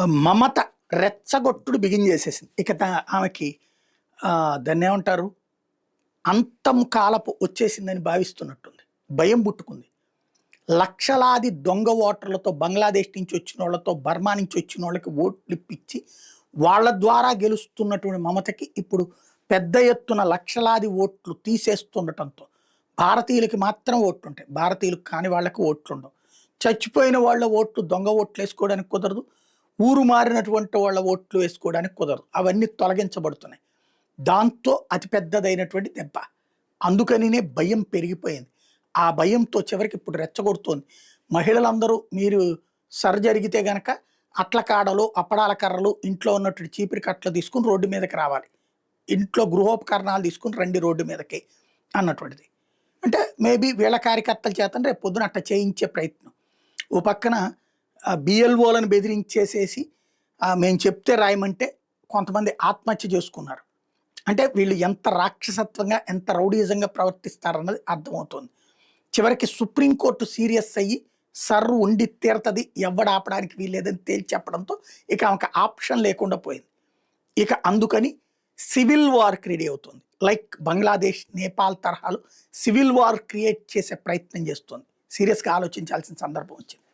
మమత రెచ్చగొట్టుడు begin చేసేసింది. ఇక ఆమెకి దాన్నేమంటారు? అంతం కాలపు వచ్చేసిందని భావిస్తున్నట్టుంది. భయం పుట్టుకుంది. లక్షలాది దొంగ ఓటర్లతో బంగ్లాదేశ్ నుంచి వచ్చినోళ్ళతో, బర్మా నుంచి వచ్చినోళ్ళకి ఓట్లు ఇప్పించి, వాళ్ళ ద్వారా గెలుస్తున్నటువంటి మమతకి ఇప్పుడు పెద్ద ఎత్తున లక్షలాది ఓట్లు తీసేస్తుండటంతో భారతీయులకి మాత్రం ఓట్లుంటాయి. భారతీయులకు కాని వాళ్ళకి ఓట్లుండవు. చచ్చిపోయిన వాళ్ళ ఓట్లు దొంగ ఓట్లు వేసుకోవడానికి కుదరదు. ఊరు మారినటువంటి వాళ్ళ ఓట్లు వేసుకోవడానికి కుదరదు. అవన్నీ తొలగించబడుతున్నాయి. దాంతో అతిపెద్దదైనటువంటి దెబ్బ. అందుకనినే భయం పెరిగిపోయింది. ఆ భయంతో చివరికి ఇప్పుడు రెచ్చగొడుతోంది. మహిళలందరూ మీరు జరిగితే గనక అట్ల కాడలు, అప్పడాల కర్రలు, ఇంట్లో ఉన్నటువంటి చీపిరి కట్టలు తీసుకుని రోడ్డు మీదకి రావాలి. ఇంట్లో గృహోపకరణాలు తీసుకుని రండి రోడ్డు మీదకి అన్నటువంటిది. అంటే మేబీ వీళ్ళ కార్యకర్తల చేత రేపు పొద్దున అట్ట చేయించే ప్రయత్నం. ఓ పక్కన బిఎల్ఓలను బెదిరించేసేసి మేము చెప్తే రాయమంటే కొంతమంది ఆత్మహత్య చేసుకున్నారు. అంటే వీళ్ళు ఎంత రాక్షసత్వంగా, ఎంత రౌడీజంగా ప్రవర్తిస్తారన్నది అర్థమవుతుంది. చివరికి సుప్రీంకోర్టు సీరియస్ అయ్యి సర్రు ఉండి తీరతది, ఎవడు ఆపడానికి వీల్లేదని తేల్చి చెప్పడంతో ఇక ఆమెకు ఆప్షన్ లేకుండా పోయింది. ఇక అందుకని సివిల్ వార్కి రెడీ అవుతుంది. లైక్ బంగ్లాదేశ్, నేపాల్ తరహాలో సివిల్ వార్ క్రియేట్ చేసే ప్రయత్నం చేస్తుంది. సీరియస్గా ఆలోచించాల్సిన సందర్భం వచ్చింది.